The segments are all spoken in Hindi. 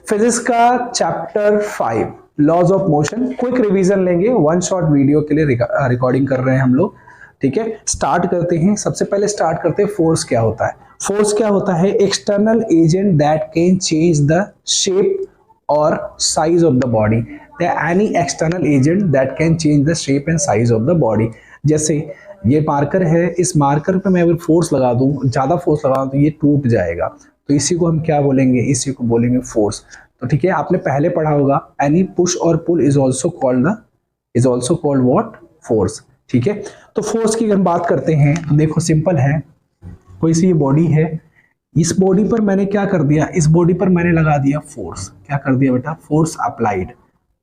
फिजिक्स का chapter 5 laws of motion, quick revision लेंगे, वन शॉट वीडियो के लिए रिकॉर्डिंग कर रहे हैं हम लोग। ठीक है, स्टार्ट करते हैं। सबसे पहले स्टार्ट करते हैं फोर्स क्या होता है। फोर्स क्या होता है? External agent that can change the shape और size of the body. Any external agent that can change the shape and size of the body. जैसे ये मार्कर है, इस मार्कर पे मैं अगर फोर्स लगा दूं, ज्यादा फोर्स लगा दूं तो ये टूट जाएगा, तो इसी को हम क्या बोलेंगे? इसी को बोलेंगे फोर्स। तो ठीक है, आपने पहले पढ़ा होगा एनी पुश और pull is also called what? Force. ठीक है, तो फोर्स की अगर बात करते हैं तो देखो सिंपल है। कोई सी बॉडी है, इस बॉडी पर मैंने क्या कर दिया? इस बॉडी पर मैंने लगा दिया फोर्स। क्या कर दिया बेटा? Force applied.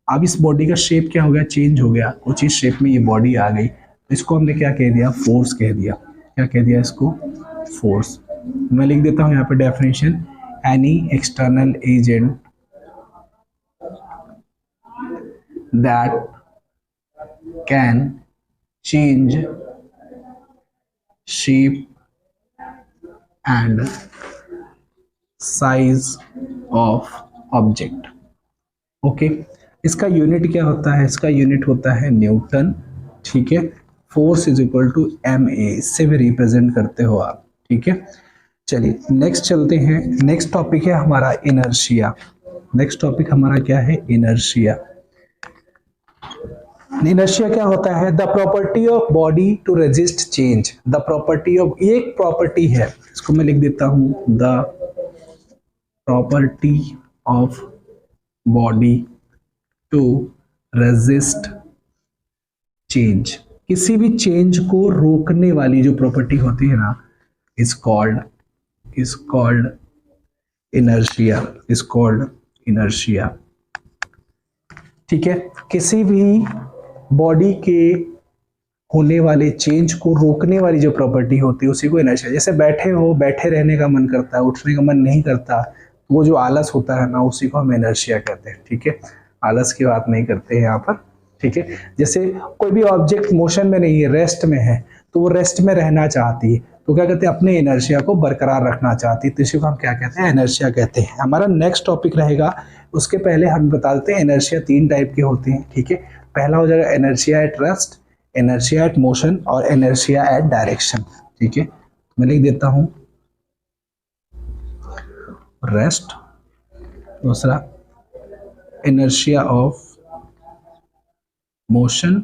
अब इस बॉडी का शेप क्या हो गया? चेंज हो गया, कुछ इस शेप में ये बॉडी आ गई, तो इसको हमने क्या कह दिया? फोर्स कह दिया। क्या कह दिया इसको? फोर्स। मैं लिख देता हूं यहाँ पे definition, any external agent that can change shape and size of object. Okay, इसका यूनिट क्या होता है? इसका यूनिट होता है न्यूटन। ठीक है, force is equal to ma, इससे भी रिप्रेजेंट करते हो आप। ठीक है, चलिए नेक्स्ट चलते हैं। नेक्स्ट टॉपिक है हमारा इनर्शिया। नेक्स्ट टॉपिक हमारा क्या है? इनर्शिया। इनर्शिया क्या होता है? The property of body to resist change. The property of, ये एक प्रॉपर्टी है, इसको मैं लिख देता हूं, the property of body to resist change. किसी भी चेंज को रोकने वाली जो प्रॉपर्टी होती है ना, इज कॉल्ड इनर्शिया। ठीक है, किसी भी बॉडी के होने वाले चेंज को रोकने वाली जो प्रॉपर्टी होती है उसी को इनर्शिया। जैसे बैठे हो, बैठे रहने का मन करता है, उठने का मन नहीं करता, वो जो आलस होता है ना, उसी को हम इनर्शिया कहते हैं। ठीक है, आलस की बात नहीं करते हैं यहाँ पर। ठीक है, जैसे कोई भी ऑब्जेक्ट मोशन में नहीं है, रेस्ट में है, तो वो रेस्ट में रहना चाहती है, तो क्या कहते हैं? अपने इनर्शिया को बरकरार रखना चाहती है, तो इसी को हम क्या कहते हैं? इनर्शिया कहते हैं। हमारा नेक्स्ट टॉपिक रहेगा, उसके पहले हम बता देते हैं इनर्शिया 3 टाइप के होते हैं। ठीक है, पहला हो जाएगा inertia at rest, inertia at motion और इनर्शिया एट डायरेक्शन। ठीक है, मैं लिख देता हूं रेस्ट, दूसरा इनर्शिया ऑफ मोशन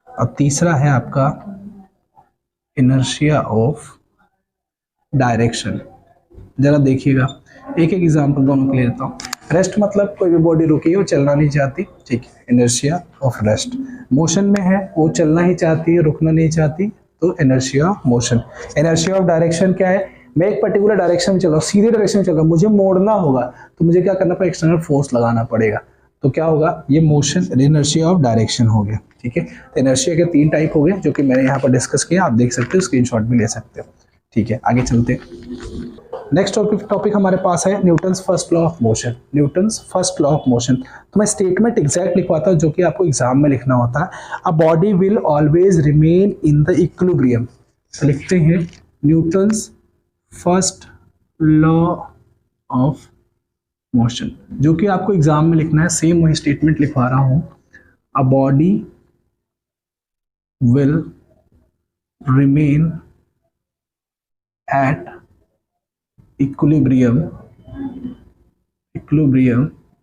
और तीसरा है आपका इनर्शिया ऑफ डायरेक्शन। जरा देखिएगा, एक एक एग्जांपल दोनों के लिए लेता हूँ। रेस्ट मतलब कोई भी बॉडी रुकी है, वो चलना नहीं चाहती। ठीक है, इनर्शिया ऑफ रेस्ट। मोशन में है, वो चलना ही चाहती है, रुकना नहीं चाहती, तो inertia of motion. Inertia of direction क्या है? मैं एक पर्टिकुलर डायरेक्शन में चल रहा हूँ, सीधे डायरेक्शन में चल रहा हूँ, मुझे मोड़ना होगा, तो मुझे क्या करना पड़ेगा? एक्सटर्नल फोर्स लगाना पड़ेगा, तो क्या होगा? ये मोशन, इनर्शिया ऑफ डायरेक्शन हो गया। ठीक है, तो इनर्शिया के 3 टाइप हो गए, जो कि मैंने यहाँ पर डिस्कस किया, आप देख सकते हो, स्क्रीनशॉट भी ले सकते हो। ठीक है, आगे चलते हैं। नेक्स्ट टॉपिक हमारे पास है Newton's first law of motion. Newton's first law of motion, तो मैं स्टेटमेंट एग्जैक्ट लिखवाता हूँ, जो कि आपको एग्जाम में लिखना होता है। A body will always remain in the equilibrium. लिखते हैं Newton's first law of motion, जो कि आपको एग्जाम में लिखना है। सेम वही स्टेटमेंट लिखवा रहा हूं, a body will remain at equilibrium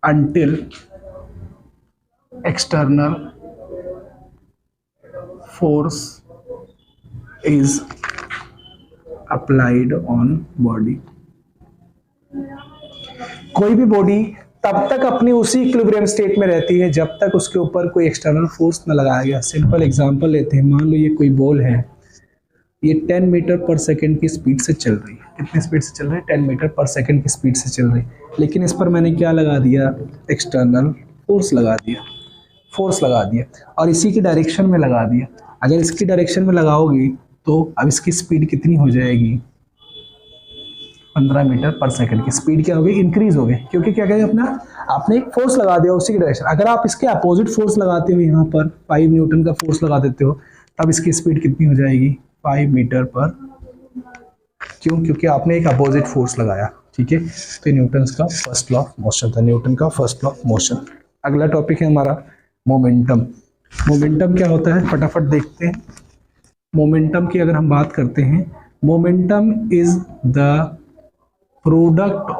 until external force is applied on body। कोई भी बॉडी तब तक अपनी उसी इक्विलिब्रियम स्टेट में रहती है जब तक उसके ऊपर कोई एक्सटर्नल फोर्स न लगाया गया। सिंपल एग्जांपल लेते हैं, मान लो ये कोई बॉल है, ये 10 मीटर पर सेकंड की स्पीड से चल रही है। कितनी स्पीड से चल रही है? 10 मीटर पर सेकंड की स्पीड से चल रही है, लेकिन इस पर मैंने क्या लगा दिया? एक्सटर्नल फोर्स लगा दिया, और इसी की डायरेक्शन में लगा दिया। अगर इसकी डायरेक्शन में लगाओगी तो अब इसकी स्पीड कितनी हो जाएगी? 15 मीटर पर सेकंड की स्पीड क्या हो गई? इंक्रीज हो गई, क्योंकि क्या कहें अपना, आपने एक फोर्स लगा दिया उसी की डायरेक्शन। अगर आप इसके अपोजिट फोर्स लगाते हो, यहाँ पर 5 न्यूटन का फोर्स लगा देते हो, तब इसकी स्पीड कितनी हो जाएगी? 5 मीटर पर, क्यों? क्योंकि आपने एक अपोजिट फोर्स लगाया। ठीक है, तो न्यूटन्स का फर्स्ट लॉ ऑफ मोशन था, न्यूटन का फर्स्ट लॉ ऑफ मोशन। अगला टॉपिक है हमारा मोमेंटम। मोमेंटम क्या होता है फटाफट देखते हैं। मोमेंटम की अगर हम बात करते हैं, momentum is the product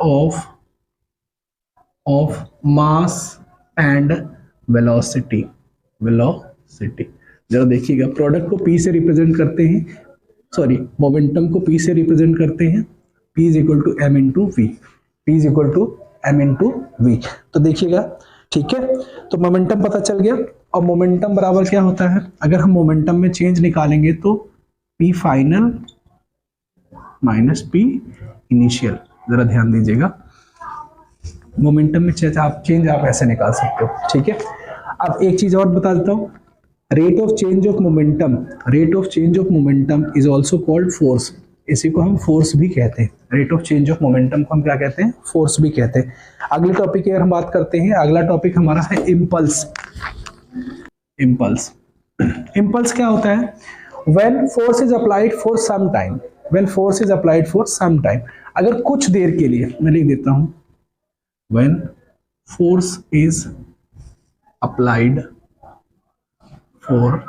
of mass and velocity. जरा देखिएगा, प्रोडक्ट को P से रिप्रेजेंट करते हैं, सॉरी मोमेंटम को P से रिप्रेजेंट करते हैं, P is equal to M into V, P is equal to M into V. तो देखिएगा, ठीक है, तो मोमेंटम पता चल गया। और मोमेंटम बराबर क्या होता है, अगर हम मोमेंटम में चेंज निकालेंगे तो P final minus P initial. जरा ध्यान दीजिएगा, मोमेंटम में चेंज आप ऐसे निकाल सकते हो, ठीक है। अब एक चीज और बता देता हूँ, rate of change of momentum is also called force. इसी को हम फोर्स भी कहते हैं, rate of change of momentum को हम क्या कहते हैं, फोर्स भी कहते हैं। अगले टॉपिक की अगर हम बात करते हैं, अगला टॉपिक हमारा है इम्पल्स। इम्पल्स क्या होता है, when force is applied for some time, अगर कुछ देर के लिए, मैं लिख देता हूं, when force is applied for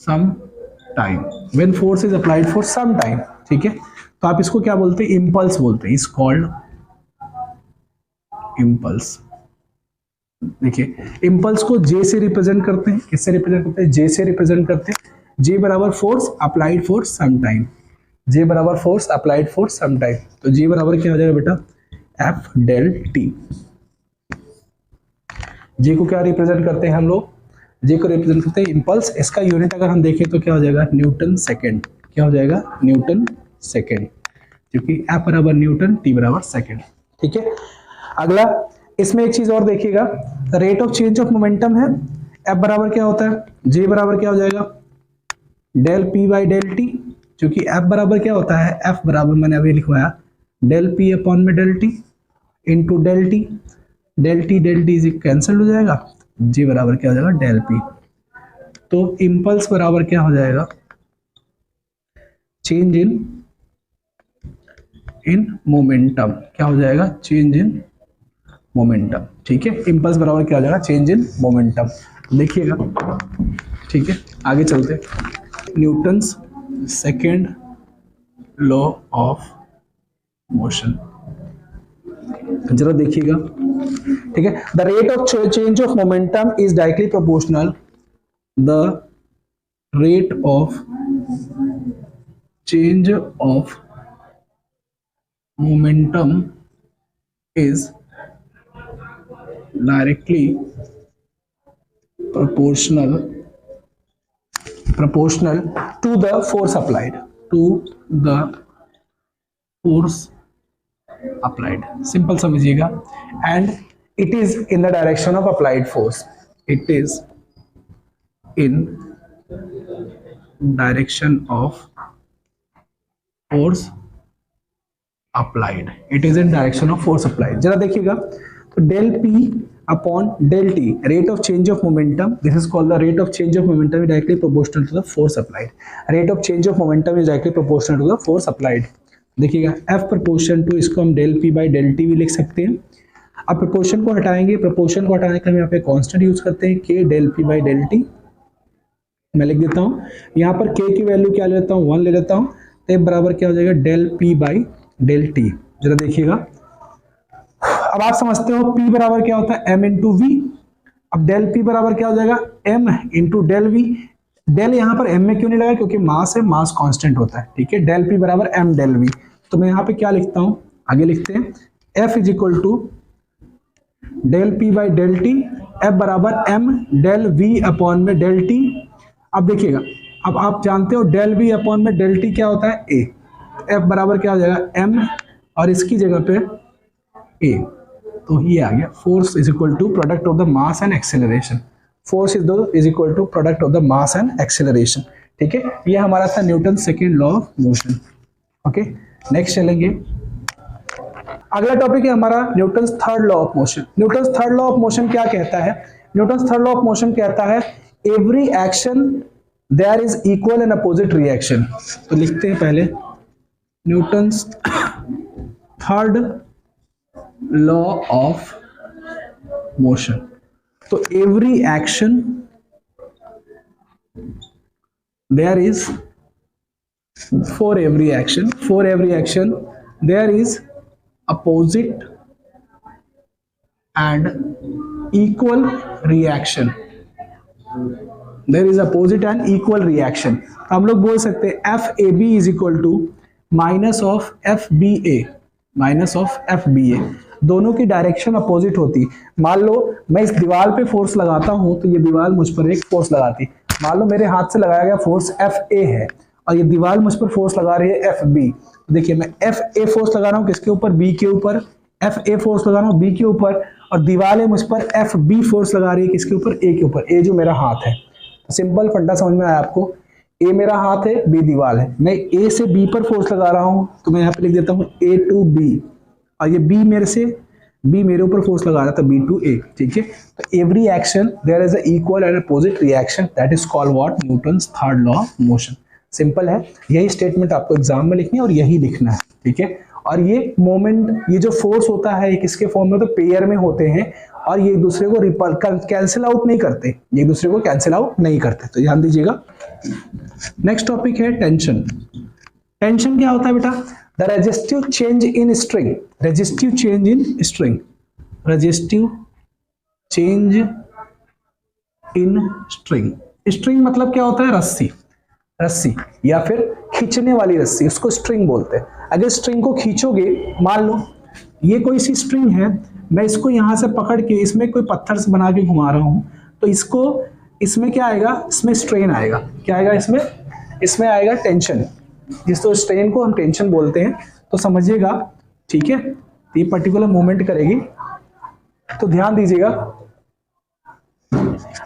some time, when force is applied for some time, ठीक है, तो आप इसको क्या बोलते हैं, इम्पल्स बोलते हैं, इज कॉल्ड इम्पल्स। देखिए, इम्पल्स को J से रिप्रेजेंट करते हैं, किससे रिप्रेजेंट करते हैं, J से रिप्रेजेंट करते हैं। J बराबर force applied for some time, J बराबर force applied for some time, तो J बराबर क्या हो जाएगा बेटा, F डेल T। J को क्या रिप्रेजेंट करते हैं हम लोग, J को रिप्रेजेंट करते हैं इम्पल्स। इसका यूनिट अगर हम देखें तो क्या हो जाएगा, न्यूटन सेकेंड। क्या हो जाएगा, न्यूटन सेकेंड, क्योंकि F बराबर न्यूटन, T बराबर सेकेंड, ठीक है। अगला, इसमें एक चीज और देखिएगा, rate of change of momentum है, F बराबर क्या होता है, J बराबर क्या हो जाएगा, del P by del T, क्योंकि F बराबर क्या होता है, F बराबर मैंने अभी लिखवाया डेल P अपॉन में del T into del T cancel हो जाएगा, J बराबर क्या हो जाएगा, डेल P। तो इम्पल्स बराबर क्या हो जाएगा, चेंज इन मोमेंटम, क्या हो जाएगा, चेंज इन मोमेंटम, ठीक है। इम्पल्स बराबर क्या हो जाएगा, चेंज इन मोमेंटम, देखिएगा, ठीक है। आगे चलते, Newton's second law of motion, जरा देखिएगा, ठीक है। The rate of change of momentum is directly proportional, the rate of change of momentum is directly proportional to the force applied, simple समझिएगा, and it is in the direction of applied force, it is in direction of force applied, it is in direction of force applied। जरा देखिएगा, तो del P upon del T, rate of change of momentum, this is called the rate of change of momentum is directly proportional to the force applied, rate of change of momentum is directly proportional to the force applied। देखिएगा, F proportion to, इसको हम del P by del T भी लिख सकते हैं। अब प्रोपोर्शन को हटाएंगे, प्रोपोर्शन को हटाने के लिए हम यहाँ पे कांस्टेंट यूज करते हैं, K del P by del T। मैं लिख देता हूँ, यहाँ पर K की वैल्यू क्या ले लेता हूँ, 1 ले लेता हूँ, तो बराबर क्या हो जाएगा, del P by del T। जरा देखिएगा, अब आप समझते हो P बराबर क्या होता है, M इंटू वी। अब डेल P बराबर क्या हो जाएगा, M into del V। Del यहाँ पर M में क्यों नहीं लगा, क्योंकि मास है, मास कांस्टेंट होता है, ठीक है। डेल P बराबर M डेल V, तो मैं यहाँ पे क्या लिखता हूँ, आगे लिखते हैं, F is equal to del P by del T, F बराबर M डेल V अपॉन में डेल T। अब देखिएगा, अब आप जानते हो डेल V अपॉन में डेल T क्या होता है, A। F बराबर क्या हो जाएगा, M, और इसकी जगह पे A, तो ये आ गया, force is equal to product of the mass and acceleration, force is equal to product of the mass and acceleration, ठीक है। ये हमारा था Newton second law of motion. Okay, next चलेंगे, अगला टॉपिक है हमारा Newton third law of motion. Newton third law of motion क्या कहता है, Newton third law of motion कहता है, every action there is equal and opposite reaction. तो लिखते हैं पहले, Newton's third law of motion. तो every action there is, for every action there is opposite and equal reaction, there is opposite and equal reaction। हम लोग बोल सकते हैं F A B is equal to minus of F B A, minus of F B A, दोनों की डायरेक्शन अपोजिट होती। मान लो मैं इस दीवार पे फोर्स लगाता हूं तो ये दीवार मुझ पर एक फोर्स लगाती। मान लो मेरे हाथ से लगाया गया फोर्स एफ ए है और ये दीवार मुझ पर फोर्स लगा रही है एफ बी। देखिए मैं एफ ए फोर्स लगा रहा हूँ किसके ऊपर, बी के ऊपर, एफ ए फोर्स लगा रहा हूँ बी के ऊपर, और दीवार है मुझ पर एफ बी फोर्स लगा रही है किसके ऊपर, ए के ऊपर, ए जो मेरा हाथ है। तो सिंपल फंडा समझ में आया आपको, ए मेरा हाथ है, बी दीवार है, मैं ए से बी पर फोर्स लगा रहा हूँ तो मैं यहाँ पे लिख देता हूँ ए टू बी, और ये बी मेरे से, बी मेरे ऊपर फोर्स लगा रहा था बी टू ए, ठीक है। तो every action there is a equal and opposite reaction, that is called what, Newton's third law of motion. Simple है, यही स्टेटमेंट आपको एग्जाम में लिखनी है और यही लिखना है, ठीक है। और ये मोमेंट, ये जो फोर्स होता है ये किसके फॉर्म में, तो पेयर में होते हैं और ये एक दूसरे को रिपल कैंसिल आउट नहीं करते, ये एक दूसरे को कैंसिल आउट नहीं करते, तो ध्यान दीजिएगा। नेक्स्ट टॉपिक है टेंशन। टेंशन क्या होता है बेटा, the resistive change in string, resistive change in string, resistive change in string. String मतलब क्या होता है, रस्सी, रस्सी या फिर खींचने वाली रस्सी, उसको स्ट्रिंग बोलते हैं। अगर स्ट्रिंग को खींचोगे, मान लो ये कोई सी स्ट्रिंग है, मैं इसको यहां से पकड़ के इसमें कोई पत्थर से बना के घुमा रहा हूं, तो इसको, इसमें क्या आएगा, इसमें स्ट्रेन आएगा, क्या आएगा इसमें, इसमें आएगा टेंशन, जिसको स्ट्रेन को हम टेंशन बोलते हैं। तो समझिएगा, ठीक है, ये पर्टिकुलर मूवमेंट करेगी, तो ध्यान दीजिएगा।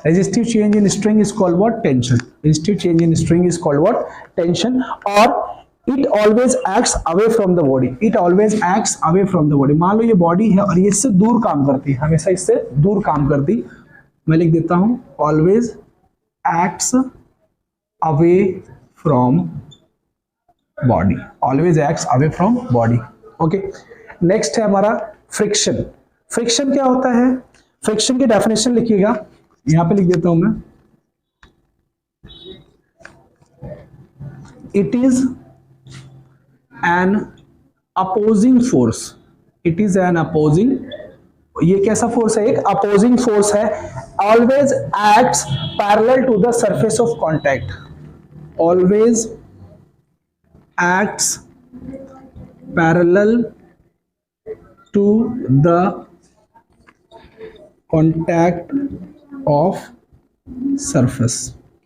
resistive change in string is called what, tension, resistive change in string is called what, tension, और it always acts away from the body, it always acts away from the body। मान लो ये बॉडी है और ये इससे दूर काम करती है, हमेशा इससे दूर काम करती, मैं लिख देता हूं always acts away from body, always acts away from body। Okay, next है हमारा फ्रिक्शन। फ्रिक्शन क्या होता है, फ्रिक्शन की डेफिनेशन लिखिएगा, यहां पे लिख देता हूं मैं, it is an opposing force, it is an opposing, ये कैसा फोर्स है, एक अपोजिंग फोर्स है, always acts parallel to the surface of contact, always acts parallel to the contact of surface,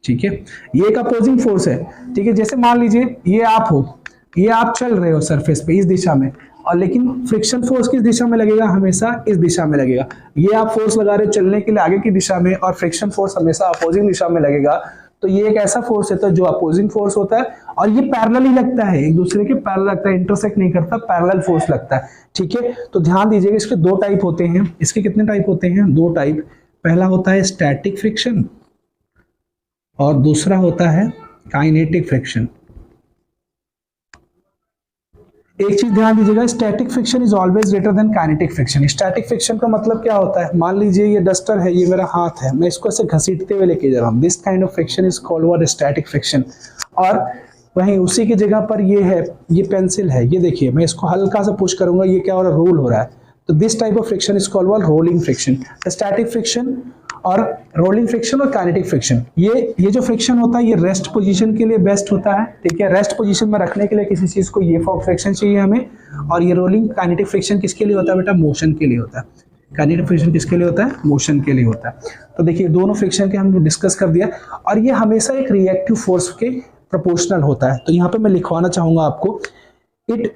ठीक है। ये एक अपोजिंग फोर्स है, ठीक है। जैसे मान लीजिए ये आप हो, ये आप चल रहे हो सरफेस पे इस दिशा में, और लेकिन फ्रिक्शन फोर्स किस दिशा में लगेगा, हमेशा इस दिशा में लगेगा। ये आप फोर्स लगा रहे हो चलने के लिए आगे की दिशा में, और फ्रिक्शन फोर्स हमेशा अपोजिंग दिशा में लगेगा। तो ये एक ऐसा फोर्स है तो जो अपोजिंग फोर्स होता है, और ये पैरेलल ही लगता है, एक दूसरे के पैरेलल लगता है, इंटरसेक्ट नहीं करता, पैरेलल फोर्स लगता है, ठीक है। तो ध्यान दीजिएगा, इसके दो टाइप होते हैं। इसके कितने टाइप होते हैं, दो टाइप। पहला होता है स्टैटिक फ्रिक्शन और दूसरा होता है काइनेटिक फ्रिक्शन। एक चीज ध्यान दीजिएगा, static friction is always greater than kinetic friction. Static friction का मतलब क्या होता है, मान लीजिए ये डस्टर है, ये मेरा हाथ है, मैं इसको ऐसे घसीटते हुए लेके जा रहा हूं, this kind of friction is called what, static friction. और वहीं उसी की जगह पर ये है, ये पेंसिल है, ये देखिए मैं इसको हल्का सा पुश करूंगा, ये क्या हो रहा है, रोल हो रहा है, तो this type of friction is called what, rolling friction. Static friction और रोलिंग फ्रिक्शन और काइनेटिक फ्रिक्शन, ये जो फ्रिक्शन होता है ये रेस्ट पोजीशन के लिए बेस्ट होता है, ठीक है। रेस्ट पोजीशन में रखने के लिए किसी चीज को ये फ्रिक्शन चाहिए हमें, और ये रोलिंग काइनेटिक फ्रिक्शन किसके लिए होता है बेटा, मोशन के लिए होता है। काइनेटिक फ्रिक्शन किसके लिए होता है, मोशन के लिए होता है। तो देखिए दोनों फ्रिक्शन के हम डिस्कस कर दिया, और ये हमेशा एक रिएक्टिव फोर्स के प्रोपोर्शनल होता है। तो यहाँ पे मैं लिखवाना चाहूंगा आपको, इट,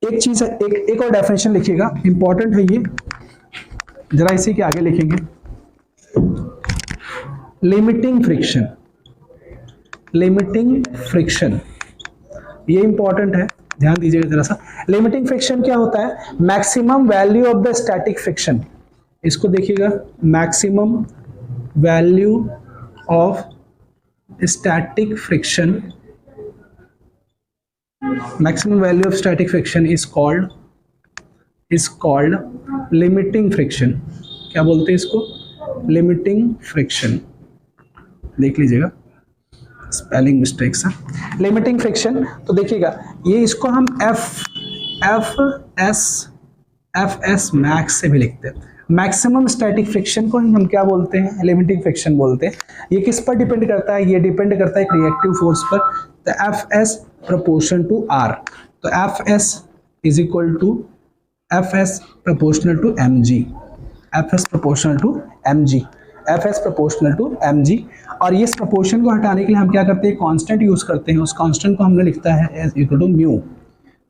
एक चीज है, एक और डेफिनेशन लिखिएगा, इंपॉर्टेंट है ये, जरा इसी के आगे लिखेंगे, लिमिटिंग फ्रिक्शन, लिमिटिंग फ्रिक्शन, ये इंपॉर्टेंट है, ध्यान दीजिएगा जरा सा। लिमिटिंग फ्रिक्शन क्या होता है, maximum value of the static friction, इसको देखिएगा, maximum value of static friction, maximum value of static friction is called is called limiting friction. क्या बोलते हैं इसको? Limiting friction. देख लीजिएगा, स्पेलिंग मिस्टेक्स है। लिमिटिंग फ्रिक्शन, तो देखिएगा ये इसको हम एफ एस मैक्स से भी लिखते हैं। मैक्सिमम स्टैटिक फ्रिक्शन को हम क्या बोलते हैं? लिमिटिंग फ्रिक्शन बोलते हैं। ये किस पर डिपेंड करता है? ये डिपेंड करता है एक रिएक्टिव फोर्स पर। तो F S proportion to R, तो F S is equal to F S proportional to M G, F S proportional to M G, F S proportional to M G. और ये इस प्रोपोर्शन को हटाने के लिए हम क्या करते हैं? कांस्टेंट यूज करते हैं। उस कांस्टेंट को हमने लिखता है as equal to mu,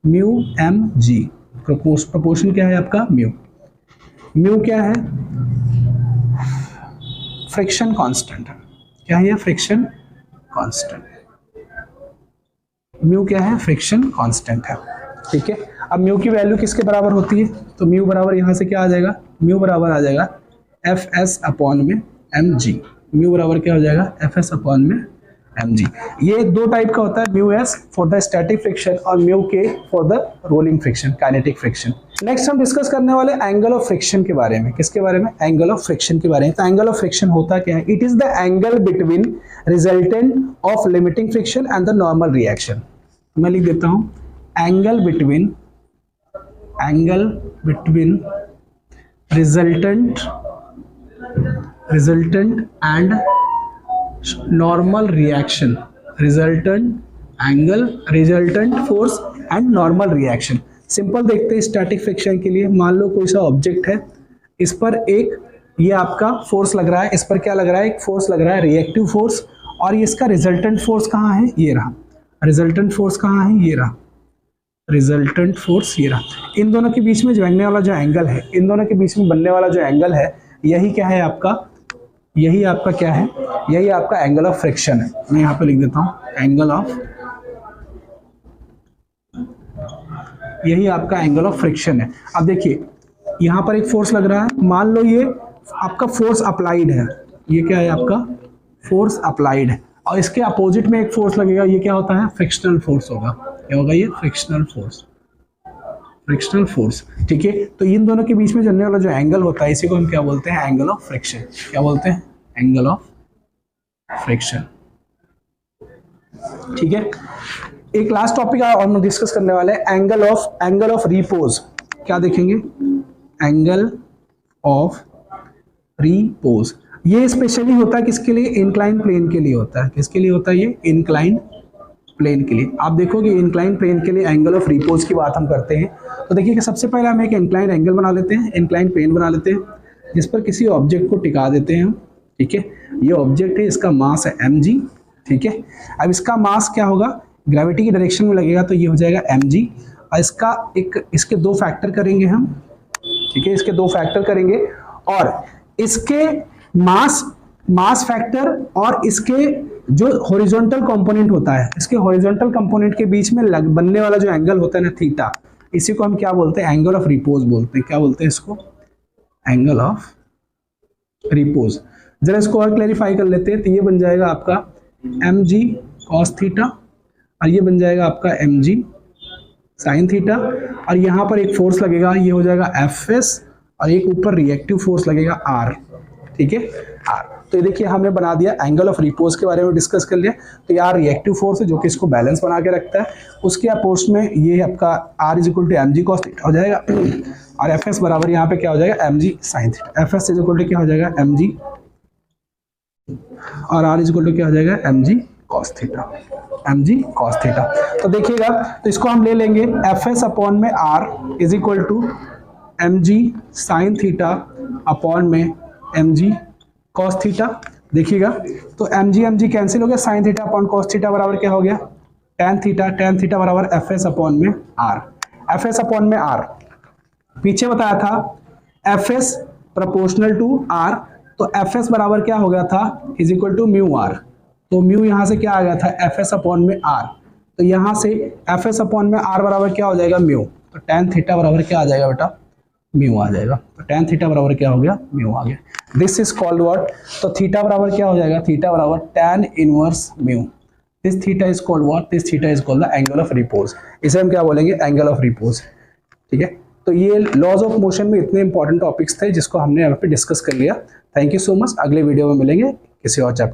mu M G. Proportion क्या है आपका? म्यू। म्यू क्या है? Friction constant. क्या है ये? Friction constant. म्यू क्या है? फ्रिक्शन कांस्टेंट है। ठीक है, अब म्यू की वैल्यू किसके बराबर होती है? तो म्यू बराबर यहां से क्या आ जाएगा? म्यू बराबर आ जाएगा एफ एस अपॉन में एम जी। म्यू बराबर क्या हो जाएगा? एफ एस अपॉन में एम जी। ये दो टाइप का होता है, mu S for the static friction और म्यू के for the rolling friction, kinetic friction. Next हम डिस्कस करने वाले एंगल ऑफ फ्रिक्शन के बारे में। किसके बारे में? एंगल ऑफ फ्रिक्शन के बारे में। तो एंगल ऑफ फ्रिक्शन होता क्या है? It is the angle between resultant of limiting friction and the normal reaction. मैं लिख देता हूं angle between resultant and normal reaction, resultant force and normal reaction. Simple देखते हैं स्टैटिक फ्रिक्शन के लिए। मान लो कोई सा ऑब्जेक्ट है, इस पर एक ये आपका फोर्स लग रहा है, इस पर क्या लग रहा है? एक फोर्स लग रहा है, रिएक्टिव फोर्स। और ये इसका रिजल्टेंट फोर्स कहाँ है? ये रहा। रिजल्टेंट फोर्स कहाँ है? ये रहा। रिजल्टेंट फोर्स ये रहा। इन दोनों के बीच में बनने वाला जो एंगल है, इन दोनों के बीच में बनने वाला जो एंगल है, यही क्या है आपका? यही आपका क्या है? यही आपका एंगल ऑफ फ्रिक्शन है। मैं यहाँ पे लिख देता हूँ यही आपका एंगल ऑफ फ्रिक्शन है। अब देखिए यहाँ पर एक फोर्स लग रहा है, मान लो ये आपका फोर्स अप्लाइड है। ये क्या है आपका? फोर्स अप्लाइड है। और इसके अपोजिट में एक फोर्स लगेगा, ये क्या होता है? फ्रिक्शनल फोर्स होगा। क्या होगा ये? Frictional force, frictional force. ठीक है, तो इन दोनों के बीच में चलने वाला जो एंगल होता है, इसी को हम क्या बोलते हैं? Angle of friction. क्या बोलते हैं? Angle of friction. ठीक है, एक लास्ट टॉपिक और हम डिस्कस करने वाले हैं, एंगल ऑफ रिपोज। क्या देखेंगे? Angle of repose. ये स्पेशली होता है किसके लिए? इंक्लाइन प्लेन के लिए होता है। किसके लिए होता है ये? इंक्लाइन प्लेन के लिए। आप देखोगे इंक्लाइन प्लेन के लिए एंगल ऑफ रिपोज की बात हम करते हैं। तो देखिए कि सबसे पहले हम एक इंक्लाइन एंगल बना लेते हैं, इंक्लाइन प्लेन बना लेते हैं, जिस पर किसी ऑब्जेक्ट को टिका देते हैं हम। ठीक है, ये ऑब्जेक्ट है, इसका मास है mg। ठीक है, अब इसका मास क्या होगा? ग्रेविटी की डायरेक्शन में लगेगा तो ये हो जाएगा mg। और इसके दो फैक्टर करेंगे हम। ठीक है, इसके दो फैक्टर करेंगे और इसके मास फैक्टर और इसके जो हॉरिजॉन्टल कंपोनेंट होता है, इसके हॉरिजॉन्टल कंपोनेंट के बीच में बनने वाला जो एंगल होता है ना, थीटा, इसी को हम क्या बोलते हैं? एंगल ऑफ रिपोज बोलते हैं। क्या बोलते हैं इसको? Angle of repose. जरा इसको और क्लैरिफाई कर लेते हैं। तो ये बन जाएगा आपका mg cos थीटा और ये बन जाएगा आपका mg sin थीटा। और यहाँ पर एक फोर्स लगेगा, ये हो जाएगा fs, और एक ऊपर रिएक्टिव फोर्स लगेगा r। ठीक है, r। तो ये देखिए हमने बना दिया, एंगल ऑफ रिपोज के बारे में डिस्कस कर लिया। तो यार रिएक्टिव फोर्स है जो कि इसको बैलेंस बना के रखता है। उसके अपोज में ये आपका r is equal to mg cos theta हो जाएगा और fs बराबर यहाँ पे क्या हो जाएगा? mg sin theta. fs is equal to क्या हो जाएगा? mg और r इज इक्वल टू क्या हो जाएगा? mg cos theta, mg cos theta. तो देखिएगा, तो इसको हम ले लेंगे fs अपॉन में r is equal to mg sin theta upon में mg cos थीटा। देखिएगा तो mg कैंसिल हो गया, sin theta upon cos theta बराबर क्या हो गया? tan थीटा बराबर fs अपॉन में r। fs अपॉन में r पीछे बताया था fs प्रोपोर्शनल टू r, तो fs बराबर क्या हो गया था? Is equal to mu r। तो म्यू यहाँ से क्या आ गया था? fs अपॉन में r। तो यहाँ से fs अपॉन में r बराबर क्या हो जाएगा? म्यू। तो tan थीटा बराबर क्या आ जाएगा बेटा? म्यू आ जाएगा। तो tan थीटा बराबर क्या हो गया? म्यू आ गया। This is called what? तो थीटा बराबर क्या हो जाएगा? थीटा बराबर tan inverse mu. This theta is called what? This theta is called the angle of repose. इसे हम क्या बोलेंगे? Angle of repose. ठीक है, तो ये लॉज ऑफ मोशन में इतने इंपॉर्टेंट टॉपिक्स थे जिसको हमने यहाँ पे डिस्कस कर लिया। Thank you so much. अगले वीडियो में मिलेंगे किसी और चैप्टर